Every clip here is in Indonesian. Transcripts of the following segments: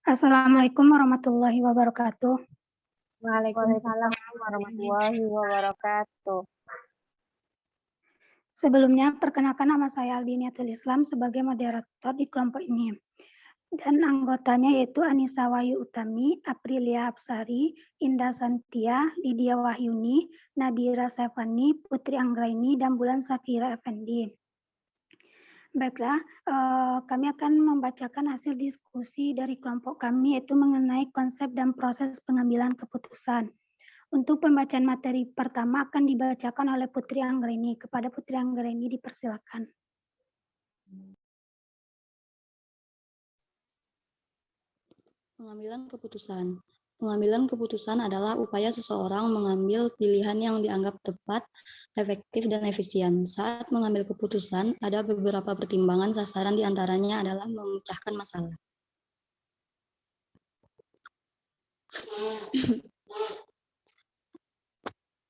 Assalamualaikum warahmatullahi wabarakatuh. Waalaikumsalam warahmatullahi wabarakatuh. Sebelumnya, perkenalkan nama saya Aldiniatul Islam sebagai moderator di kelompok ini. Dan anggotanya yaitu Anissa Wahyu Utami, Aprilia Apsari, Indah Santia, Lydia Wahyuni, Nadira Sefani, Putri Anggraini, dan Bulan Sakira Effendi. Baiklah, kami akan membacakan hasil diskusi dari kelompok kami yaitu mengenai konsep dan proses pengambilan keputusan. Untuk pembacaan materi pertama akan dibacakan oleh Putri Anggraini. Kepada Putri Anggraini dipersilakan. Pengambilan keputusan. Pengambilan keputusan adalah upaya seseorang mengambil pilihan yang dianggap tepat, efektif, dan efisien. Saat mengambil keputusan, ada beberapa pertimbangan sasaran diantaranya adalah memecahkan masalah.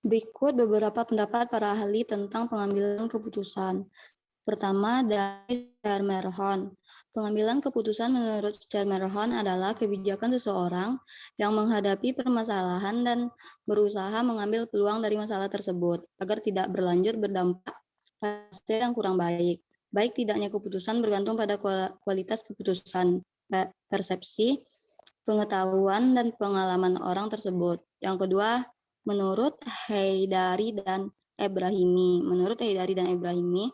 Berikut beberapa pendapat para ahli tentang pengambilan keputusan. Pertama, dari Schermerhorn. Pengambilan keputusan menurut Schermerhorn adalah kebijakan seseorang yang menghadapi permasalahan dan berusaha mengambil peluang dari masalah tersebut agar tidak berlanjut berdampak hasil yang kurang baik. Baik tidaknya keputusan bergantung pada kualitas keputusan, persepsi, pengetahuan, dan pengalaman orang tersebut. Yang kedua, menurut Heydari dan Ebrahimi. Menurut Heydari dan Ebrahimi,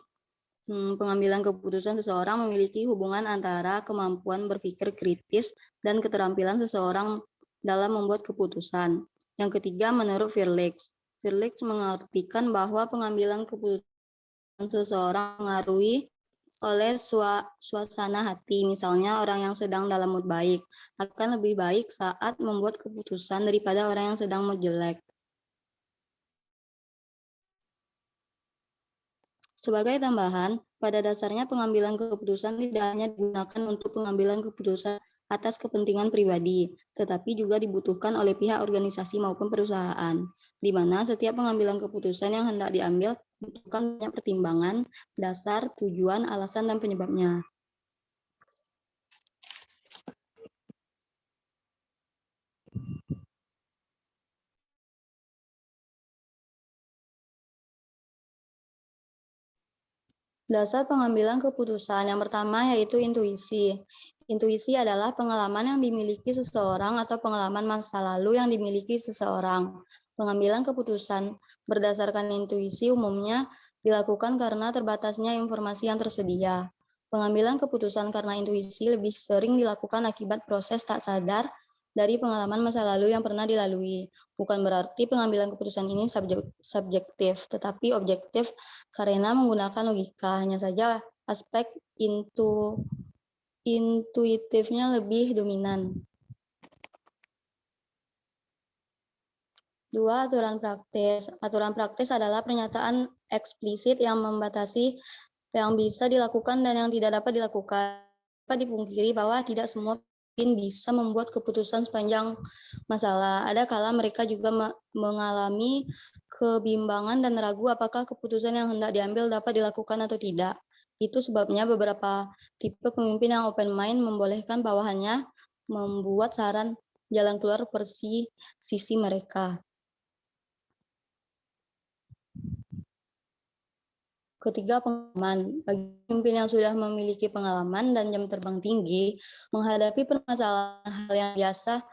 pengambilan keputusan seseorang memiliki hubungan antara kemampuan berpikir kritis dan keterampilan seseorang dalam membuat keputusan. Yang ketiga, menurut Firlix. Firlix mengartikan bahwa pengambilan keputusan seseorang mengaruhi oleh suasana hati. Misalnya orang yang sedang dalam mood baik akan lebih baik saat membuat keputusan daripada orang yang sedang mood jelek. Sebagai tambahan, pada dasarnya pengambilan keputusan tidak hanya digunakan untuk pengambilan keputusan atas kepentingan pribadi, tetapi juga dibutuhkan oleh pihak organisasi maupun perusahaan, di mana setiap pengambilan keputusan yang hendak diambil membutuhkan banyak pertimbangan, dasar, tujuan, alasan, dan penyebabnya. Dasar pengambilan keputusan yang pertama yaitu intuisi. Intuisi adalah pengalaman yang dimiliki seseorang atau pengalaman masa lalu yang dimiliki seseorang. Pengambilan keputusan berdasarkan intuisi umumnya dilakukan karena terbatasnya informasi yang tersedia. Pengambilan keputusan karena intuisi lebih sering dilakukan akibat proses tak sadar dari pengalaman masa lalu yang pernah dilalui. Bukan berarti pengambilan keputusan ini subjektif, tetapi objektif karena menggunakan logika. Hanya saja aspek intuitifnya lebih dominan. 2. Aturan praktis. Aturan praktis adalah pernyataan eksplisit yang membatasi yang bisa dilakukan dan yang tidak dapat dilakukan. Dapat dipungkiri bahwa tidak semua pemimpin bisa membuat keputusan sepanjang masalah. Ada kala mereka juga mengalami kebimbangan dan ragu apakah keputusan yang hendak diambil dapat dilakukan atau tidak. Itu sebabnya beberapa tipe pemimpin yang open mind membolehkan bawahannya membuat saran jalan keluar versi sisi mereka. Ketiga, pengalaman. Bagi pemimpin yang sudah memiliki pengalaman dan jam terbang tinggi, menghadapi permasalahan hal yang biasa,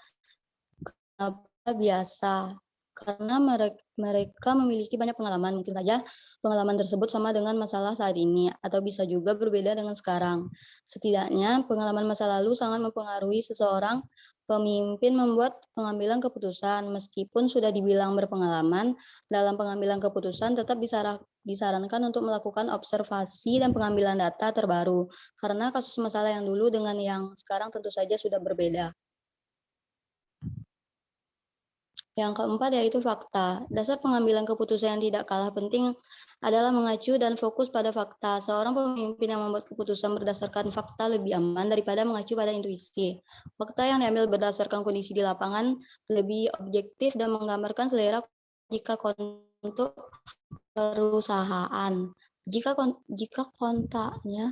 karena mereka memiliki banyak pengalaman. Mungkin saja pengalaman tersebut sama dengan masalah saat ini, atau bisa juga berbeda dengan sekarang. Setidaknya, pengalaman masa lalu sangat mempengaruhi seseorang pemimpin membuat pengambilan keputusan. Meskipun sudah dibilang berpengalaman, dalam pengambilan keputusan tetap disarankan untuk melakukan observasi dan pengambilan data terbaru, karena kasus masalah yang dulu dengan yang sekarang tentu saja sudah berbeda. Yang keempat yaitu fakta. Dasar pengambilan keputusan yang tidak kalah penting adalah mengacu dan fokus pada fakta. Seorang pemimpin yang membuat keputusan berdasarkan fakta lebih aman daripada mengacu pada intuisi. Fakta yang diambil berdasarkan kondisi di lapangan lebih objektif dan menggambarkan selera jika untuk perusahaan. Jika kontaknya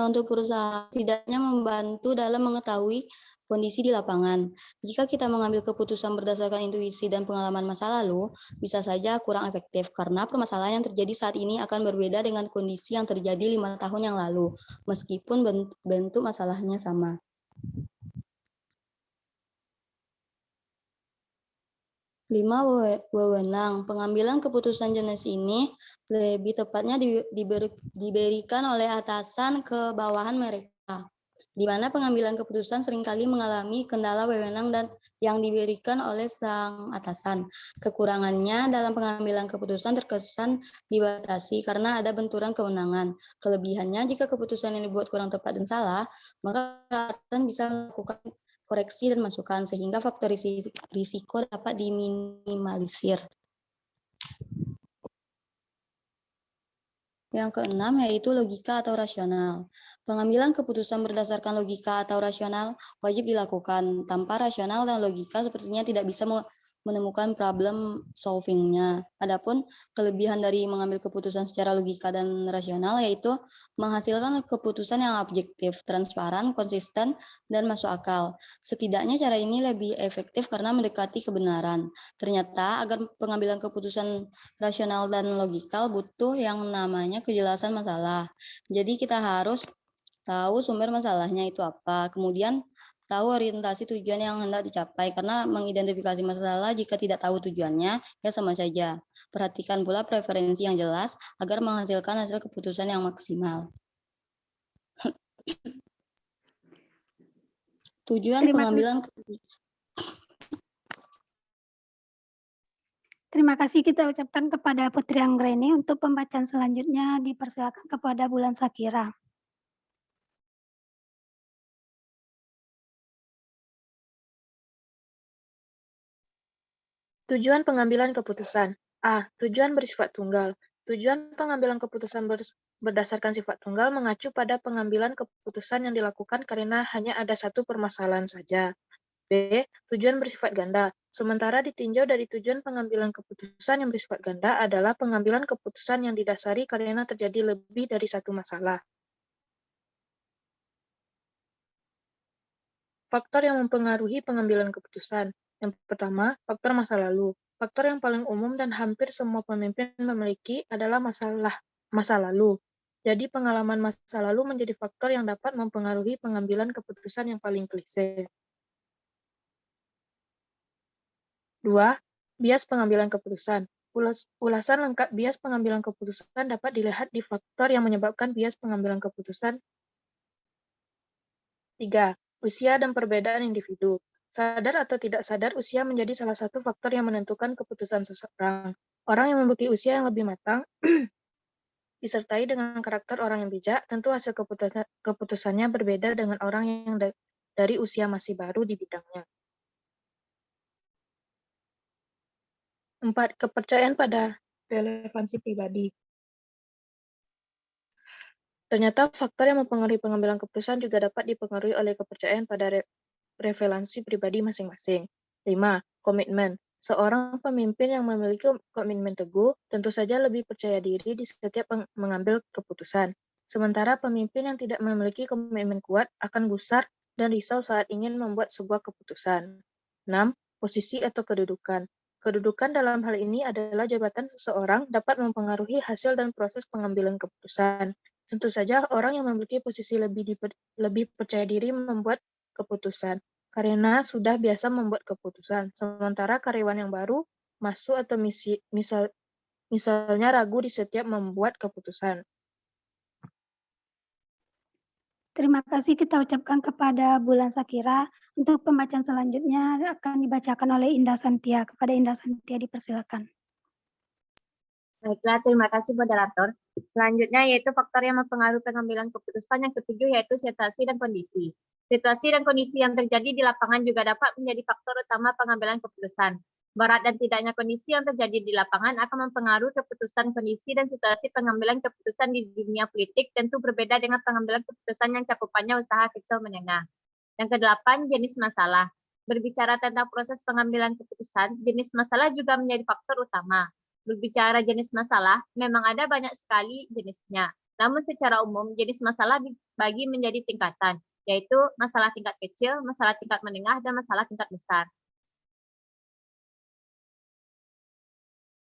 untuk perusahaan tidaknya membantu dalam mengetahui kondisi di lapangan. Jika kita mengambil keputusan berdasarkan intuisi dan pengalaman masa lalu, bisa saja kurang efektif karena permasalahan yang terjadi saat ini akan berbeda dengan kondisi yang terjadi 5 tahun yang lalu, meskipun bentuk masalahnya sama. Lima, wewenang. Pengambilan keputusan jenis ini lebih tepatnya diberikan oleh atasan ke bawahan mereka, di mana pengambilan keputusan seringkali mengalami kendala wewenang dan yang diberikan oleh sang atasan. Kekurangannya dalam pengambilan keputusan terkesan dibatasi karena ada benturan kewenangan. Kelebihannya, jika keputusan yang dibuat kurang tepat dan salah, maka atasan bisa melakukan koreksi dan masukan sehingga faktor risiko dapat diminimalisir. Yang keenam yaitu logika atau rasional. Pengambilan keputusan berdasarkan logika atau rasional wajib dilakukan. Tanpa rasional dan logika sepertinya tidak bisa menemukan problem solving-nya. Adapun kelebihan dari mengambil keputusan secara logika dan rasional yaitu menghasilkan keputusan yang objektif, transparan, konsisten, dan masuk akal. Setidaknya cara ini lebih efektif karena mendekati kebenaran. Ternyata agar pengambilan keputusan rasional dan logikal butuh yang namanya kejelasan masalah. Jadi kita harus tahu sumber masalahnya itu apa, kemudian tahu orientasi tujuan yang hendak dicapai, karena mengidentifikasi masalah jika tidak tahu tujuannya, ya sama saja. Perhatikan pula preferensi yang jelas agar menghasilkan hasil keputusan yang maksimal. Tujuan pengambilan keputusan. Terima kasih kita ucapkan kepada Putri Anggreni. Untuk pembacaan selanjutnya dipersilakan kepada Bulan Sakira. Tujuan pengambilan keputusan. A. Tujuan bersifat tunggal. Tujuan pengambilan keputusan berdasarkan sifat tunggal mengacu pada pengambilan keputusan yang dilakukan karena hanya ada satu permasalahan saja. B. Tujuan bersifat ganda. Sementara ditinjau dari tujuan pengambilan keputusan yang bersifat ganda adalah pengambilan keputusan yang didasari karena terjadi lebih dari satu masalah. Faktor yang mempengaruhi pengambilan keputusan. Yang pertama, faktor masa lalu. Faktor yang paling umum dan hampir semua pemimpin memiliki adalah masa lalu. Jadi pengalaman masa lalu menjadi faktor yang dapat mempengaruhi pengambilan keputusan yang paling klise. 2. Bias pengambilan keputusan. Ulasan lengkap bias pengambilan keputusan dapat dilihat di faktor yang menyebabkan bias pengambilan keputusan. 3. Usia dan perbedaan individu. Sadar atau tidak sadar, usia menjadi salah satu faktor yang menentukan keputusan seseorang. Orang yang memiliki usia yang lebih matang, disertai dengan karakter orang yang bijak, tentu hasil keputusannya berbeda dengan orang yang dari usia masih baru di bidangnya. 4. Kepercayaan pada relevansi pribadi. Ternyata faktor yang mempengaruhi pengambilan keputusan juga dapat dipengaruhi oleh kepercayaan pada relevansi pribadi masing-masing. 5. Komitmen. Seorang pemimpin yang memiliki komitmen teguh tentu saja lebih percaya diri di setiap mengambil keputusan. Sementara pemimpin yang tidak memiliki komitmen kuat akan gusar dan risau saat ingin membuat sebuah keputusan. 6. Posisi atau kedudukan. Kedudukan dalam hal ini adalah jabatan seseorang dapat mempengaruhi hasil dan proses pengambilan keputusan. Tentu saja orang yang memiliki posisi lebih percaya diri membuat keputusan karena sudah biasa membuat keputusan. Sementara karyawan yang baru masuk atau misalnya ragu di setiap membuat keputusan. Terima kasih kita ucapkan kepada Bulan Sakira. Untuk pembacaan selanjutnya akan dibacakan oleh Indah Santia. Kepada Indah Santia dipersilakan. Baiklah, terima kasih moderator. Selanjutnya yaitu faktor yang mempengaruhi pengambilan keputusan yang ketujuh yaitu situasi dan kondisi. Situasi dan kondisi yang terjadi di lapangan juga dapat menjadi faktor utama pengambilan keputusan. Berat dan tidaknya kondisi yang terjadi di lapangan akan mempengaruhi keputusan. Kondisi dan situasi pengambilan keputusan di dunia politik tentu berbeda dengan pengambilan keputusan yang cakupannya usaha kecil menengah. Yang kedelapan, jenis masalah. Berbicara tentang proses pengambilan keputusan, jenis masalah juga menjadi faktor utama. Berbicara jenis masalah, memang ada banyak sekali jenisnya. Namun secara umum, jenis masalah dibagi menjadi tingkatan. yaitu masalah tingkat kecil, masalah tingkat menengah, dan masalah tingkat besar.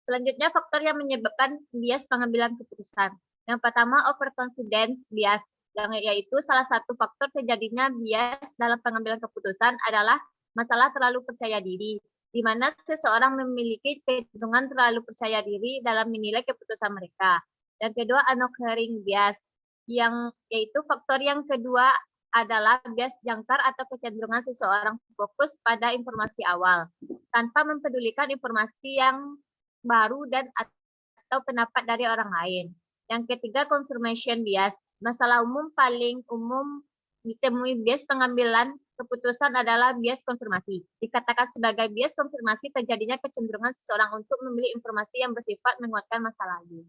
Selanjutnya, faktor yang menyebabkan bias pengambilan keputusan. Yang pertama, overconfidence bias, yang yaitu salah satu faktor terjadinya bias dalam pengambilan keputusan adalah masalah terlalu percaya diri, di mana seseorang memiliki kecenderungan terlalu percaya diri dalam menilai keputusan mereka. Yang kedua, unoccurring bias, yang yaitu faktor yang kedua adalah bias jangkar atau kecenderungan seseorang fokus pada informasi awal, tanpa mempedulikan informasi yang baru dan atau pendapat dari orang lain. Yang ketiga, confirmation bias. Masalah umum paling umum ditemui bias pengambilan keputusan adalah bias konfirmasi. Dikatakan sebagai bias konfirmasi terjadinya kecenderungan seseorang untuk memilih informasi yang bersifat menguatkan masa lalu.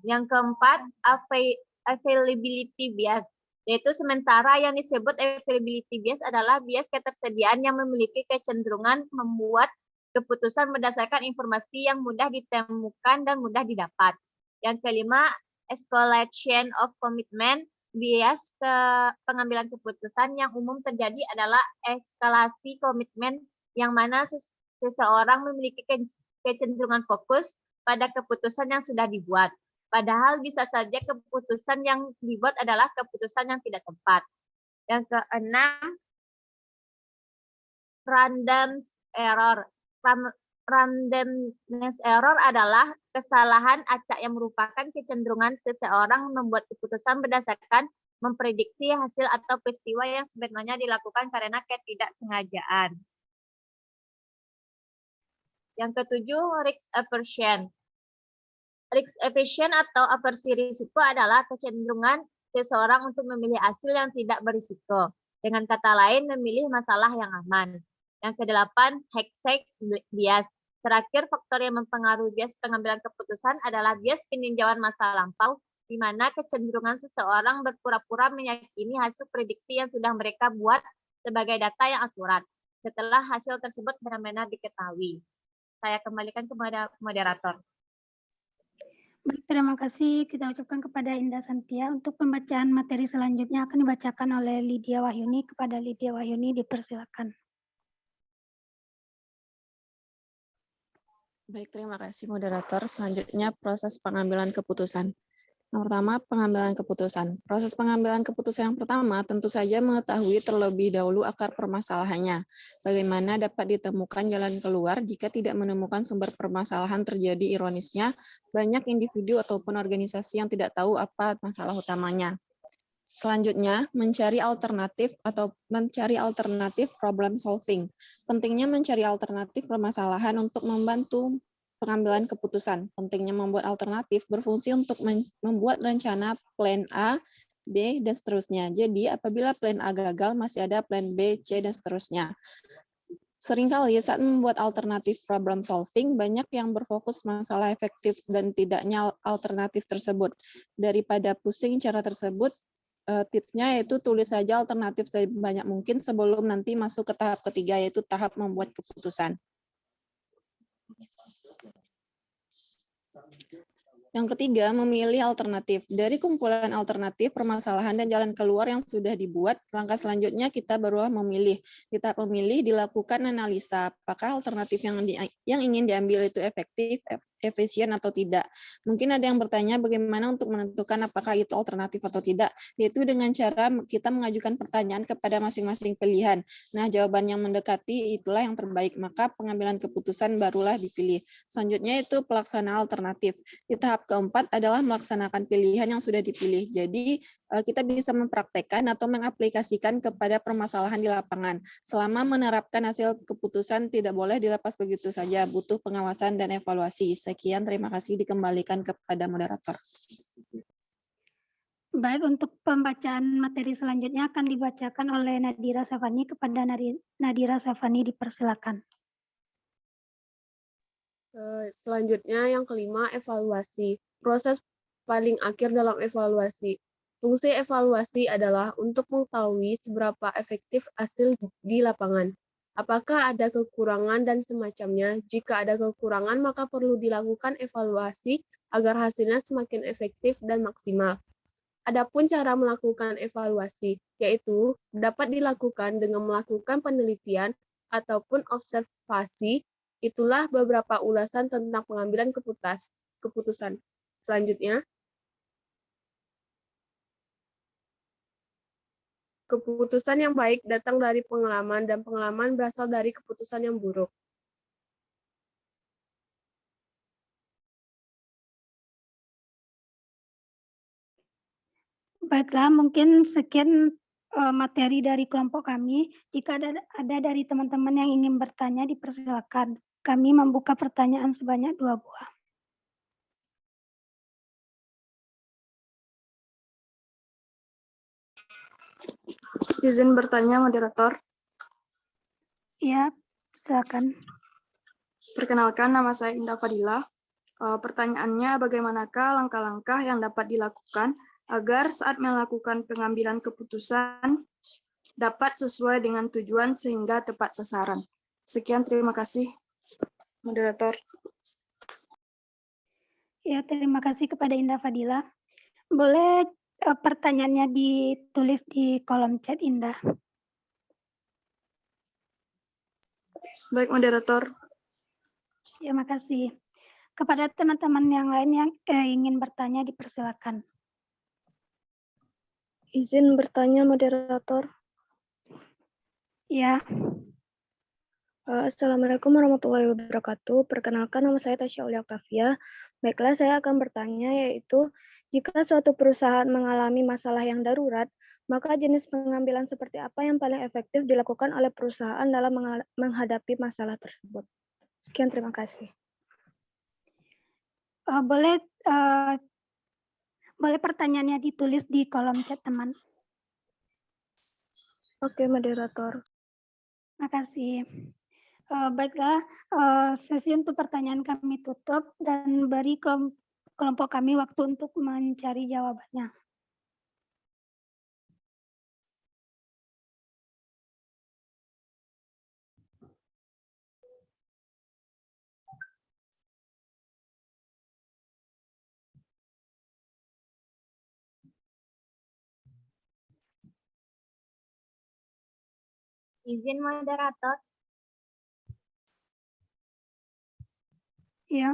Yang keempat, availability bias, yaitu sementara yang disebut availability bias adalah bias ketersediaan yang memiliki kecenderungan membuat keputusan berdasarkan informasi yang mudah ditemukan dan mudah didapat. Yang kelima, escalation of commitment bias ke pengambilan keputusan yang umum terjadi adalah eskalasi komitmen, yang mana seseorang memiliki kecenderungan fokus pada keputusan yang sudah dibuat. Padahal bisa saja keputusan yang dibuat adalah keputusan yang tidak tepat. Yang keenam, random error. Randomness error adalah kesalahan acak yang merupakan kecenderungan seseorang membuat keputusan berdasarkan memprediksi hasil atau peristiwa yang sebenarnya dilakukan karena ketidaksengajaan. Yang ketujuh, risk aversion. Risk aversion atau aversi risiko adalah kecenderungan seseorang untuk memilih hasil yang tidak berisiko. Dengan kata lain, memilih masalah yang aman. Yang kedelapan, hindsight bias. Terakhir, faktor yang mempengaruhi bias pengambilan keputusan adalah bias peninjauan masa lampau, di mana kecenderungan seseorang berpura-pura meyakini hasil prediksi yang sudah mereka buat sebagai data yang akurat, setelah hasil tersebut benar-benar diketahui. Saya kembalikan kepada moderator. Baik, terima kasih kita ucapkan kepada Indah Santia. Untuk pembacaan materi selanjutnya akan dibacakan oleh Lydia Wahyuni. Kepada Lydia Wahyuni dipersilakan. Baik, terima kasih moderator. Selanjutnya proses pengambilan keputusan. Yang pertama, pengambilan keputusan. Proses pengambilan keputusan yang pertama tentu saja mengetahui terlebih dahulu akar permasalahannya. Bagaimana dapat ditemukan jalan keluar jika tidak menemukan sumber permasalahan. Terjadi ironisnya, banyak individu ataupun organisasi yang tidak tahu apa masalah utamanya. Selanjutnya, mencari alternatif problem solving. Pentingnya mencari alternatif permasalahan untuk membantu pengambilan keputusan. Pentingnya membuat alternatif berfungsi untuk membuat rencana plan A, B, dan seterusnya. Jadi, apabila plan A gagal, masih ada plan B, C, dan seterusnya. Seringkali saat membuat alternatif problem solving, banyak yang berfokus masalah efektif dan tidaknya alternatif tersebut. Daripada pusing cara tersebut, tipsnya yaitu tulis saja alternatif sebanyak mungkin sebelum nanti masuk ke tahap ketiga, yaitu tahap membuat keputusan. Yang ketiga, memilih alternatif. Dari kumpulan alternatif, permasalahan, dan jalan keluar yang sudah dibuat, langkah selanjutnya kita barulah memilih. Di tahap memilih dilakukan analisa, apakah alternatif yang ingin diambil itu efektif, efisien atau tidak. Mungkin ada yang bertanya bagaimana untuk menentukan apakah itu alternatif atau tidak, yaitu dengan cara kita mengajukan pertanyaan kepada masing-masing pilihan. Nah, jawaban yang mendekati itulah yang terbaik, maka pengambilan keputusan barulah dipilih. Selanjutnya itu pelaksanaan alternatif. Di tahap keempat adalah melaksanakan pilihan yang sudah dipilih. Jadi, kita bisa mempraktekkan atau mengaplikasikan kepada permasalahan di lapangan. Selama menerapkan hasil keputusan tidak boleh dilepas begitu saja, butuh pengawasan dan evaluasi. Sekian, terima kasih, dikembalikan kepada moderator. Baik, untuk pembacaan materi selanjutnya akan dibacakan oleh Nadira Safani. Kepada Nadira Safani dipersilakan. Selanjutnya yang kelima, evaluasi. Proses paling akhir dalam evaluasi. Fungsi evaluasi adalah untuk mengetahui seberapa efektif hasil di lapangan. Apakah ada kekurangan dan semacamnya? Jika ada kekurangan, maka perlu dilakukan evaluasi agar hasilnya semakin efektif dan maksimal. Adapun cara melakukan evaluasi, yaitu dapat dilakukan dengan melakukan penelitian ataupun observasi. Itulah beberapa ulasan tentang pengambilan keputusan. Selanjutnya, keputusan yang baik datang dari pengalaman dan pengalaman berasal dari keputusan yang buruk. Baiklah, mungkin sekian materi dari kelompok kami. Jika ada dari teman-teman yang ingin bertanya, dipersilakan. Kami membuka pertanyaan sebanyak 2 buah. Izin bertanya, moderator. Ya, silakan. Perkenalkan, nama saya Indah Fadila. Pertanyaannya, bagaimanakah langkah-langkah yang dapat dilakukan agar saat melakukan pengambilan keputusan dapat sesuai dengan tujuan sehingga tepat sasaran? Sekian, terima kasih, moderator. Ya, terima kasih kepada Indah Fadila. Boleh pertanyaannya ditulis di kolom chat, Indah. Baik, moderator. Terima kasih. Kepada teman-teman yang lain yang ingin bertanya, dipersilakan. Izin bertanya, moderator. Ya, Assalamualaikum warahmatullahi wabarakatuh. Perkenalkan, nama saya Tasya Aulia Oktavia. Baiklah, saya akan bertanya, yaitu jika suatu perusahaan mengalami masalah yang darurat, maka jenis pengambilan seperti apa yang paling efektif dilakukan oleh perusahaan dalam menghadapi masalah tersebut? Sekian, terima kasih. boleh pertanyaannya ditulis di kolom chat, teman. Oke, moderator. Terima kasih. Baiklah, sesi untuk pertanyaan kami tutup dan beri kelompok kami waktu untuk mencari jawabannya. Izin moderator. Ya,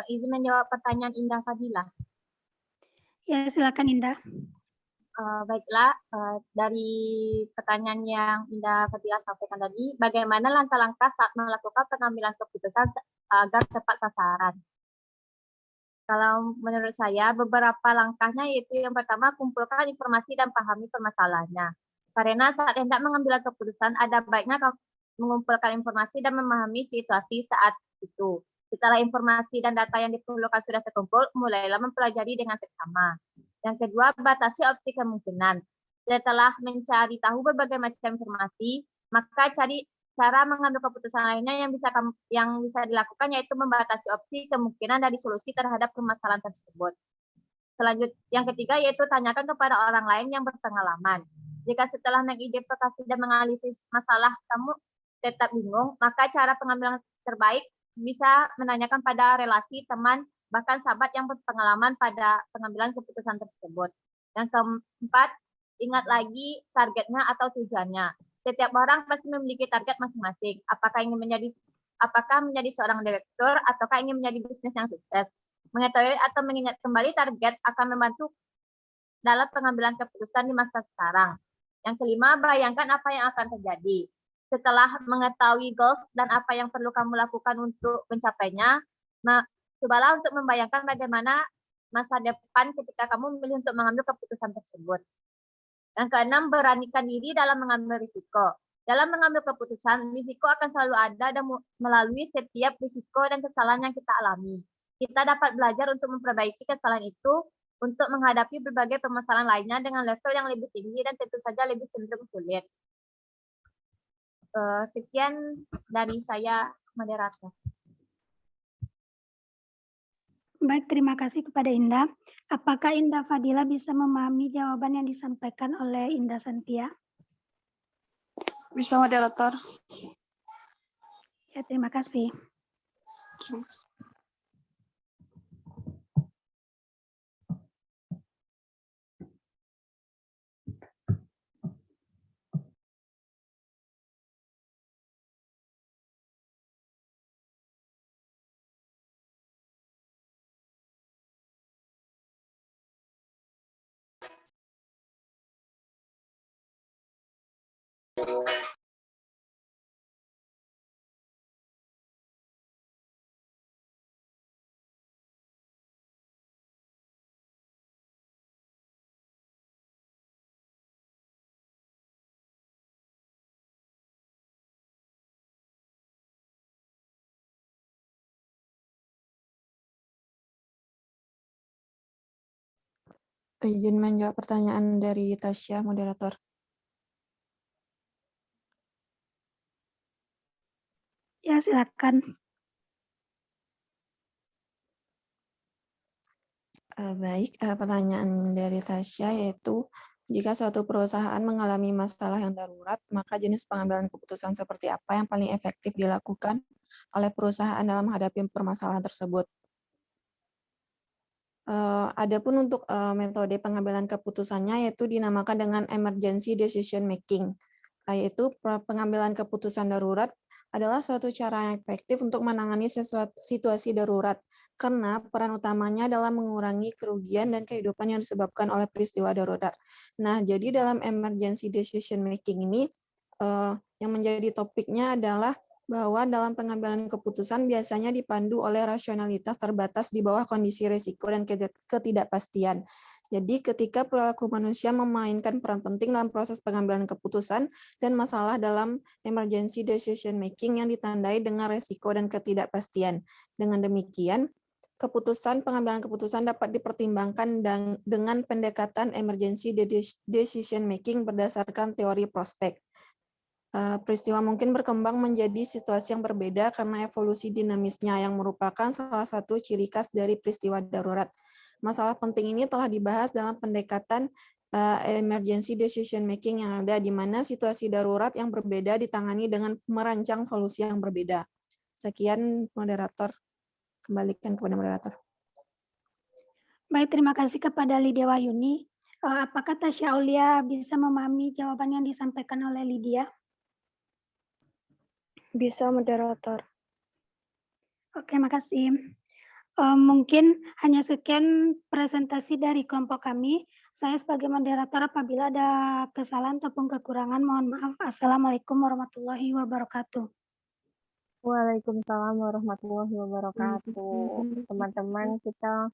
Izin menjawab pertanyaan Indah Fadila. ya silakan Indah. Baiklah, dari pertanyaan yang Indah Fadila sampaikan tadi, bagaimana langkah-langkah saat melakukan pengambilan keputusan agar tepat sasaran? Kalau menurut saya, beberapa langkahnya yaitu yang pertama, kumpulkan informasi dan pahami permasalahannya. Karena saat hendak mengambil keputusan, ada baiknya mengumpulkan informasi dan memahami situasi saat itu. Setelah informasi dan data yang diperlukan sudah terkumpul, mulailah mempelajari dengan seksama. Yang kedua, batasi opsi kemungkinan. Setelah mencari tahu berbagai macam informasi, maka cari cara mengambil keputusan lainnya yang bisa dilakukan, yaitu membatasi opsi kemungkinan dari solusi terhadap permasalahan tersebut. Selanjutnya, yang ketiga yaitu tanyakan kepada orang lain yang berpengalaman. Jika setelah mengidentifikasi dan menganalisis masalah kamu tetap bingung, maka cara pengambilan terbaik bisa menanyakan pada relasi, teman, bahkan sahabat yang berpengalaman pada pengambilan keputusan tersebut. Yang keempat, ingat lagi targetnya atau tujuannya. Setiap orang pasti memiliki target masing-masing. Apakah menjadi seorang direktur ataukah ingin menjadi bisnis yang sukses. Mengetahui atau mengingat kembali target akan membantu dalam pengambilan keputusan di masa sekarang. Yang kelima, bayangkan apa yang akan terjadi. Setelah mengetahui goals dan apa yang perlu kamu lakukan untuk mencapainya, cobalah untuk membayangkan bagaimana masa depan ketika kamu memilih untuk mengambil keputusan tersebut. Yang keenam, beranikan diri dalam mengambil risiko. Dalam mengambil keputusan, risiko akan selalu ada dan melalui setiap risiko dan kesalahan yang kita alami. Kita dapat belajar untuk memperbaiki kesalahan itu untuk menghadapi berbagai permasalahan lainnya dengan level yang lebih tinggi dan tentu saja lebih cenderung sulit. Sekian dari saya, moderator. Baik, terima kasih kepada Indah. Apakah Indah Fadila bisa memahami jawaban yang disampaikan oleh Indah Santia? Bisa, moderator. Ya, terima kasih. Izin menjawab pertanyaan dari Tasya, moderator. Ya, silakan. Baik, pertanyaan dari Tasya yaitu, jika suatu perusahaan mengalami masalah yang darurat, maka jenis pengambilan keputusan seperti apa yang paling efektif dilakukan oleh perusahaan dalam menghadapi permasalahan tersebut? Adapun untuk metode pengambilan keputusannya yaitu dinamakan dengan emergency decision making, yaitu pengambilan keputusan darurat adalah suatu cara yang efektif untuk menangani situasi darurat, karena peran utamanya adalah mengurangi kerugian dan kehidupan yang disebabkan oleh peristiwa darurat. Nah, jadi dalam emergency decision making ini, yang menjadi topiknya adalah bahwa dalam pengambilan keputusan biasanya dipandu oleh rasionalitas terbatas di bawah kondisi risiko dan ketidakpastian. Jadi ketika perilaku manusia memainkan peran penting dalam proses pengambilan keputusan dan masalah dalam emergency decision making yang ditandai dengan risiko dan ketidakpastian. Dengan demikian, pengambilan keputusan dapat dipertimbangkan dengan pendekatan emergency decision making berdasarkan teori prospek. Peristiwa mungkin berkembang menjadi situasi yang berbeda karena evolusi dinamisnya yang merupakan salah satu ciri khas dari peristiwa darurat. Masalah penting ini telah dibahas dalam pendekatan emergency decision making yang ada, di mana situasi darurat yang berbeda ditangani dengan merancang solusi yang berbeda. Sekian, moderator. Kembalikan kepada moderator. Baik, terima kasih kepada Lydia Wahyuni. Apakah Tasya Aulia bisa memahami jawaban yang disampaikan oleh Lydia? Bisa, moderator. Oke, makasih. Mungkin hanya sekian presentasi dari kelompok kami. Saya sebagai moderator apabila ada kesalahan ataupun kekurangan, mohon maaf. Assalamualaikum warahmatullahi wabarakatuh. Waalaikumsalam warahmatullahi wabarakatuh. Teman-teman, kita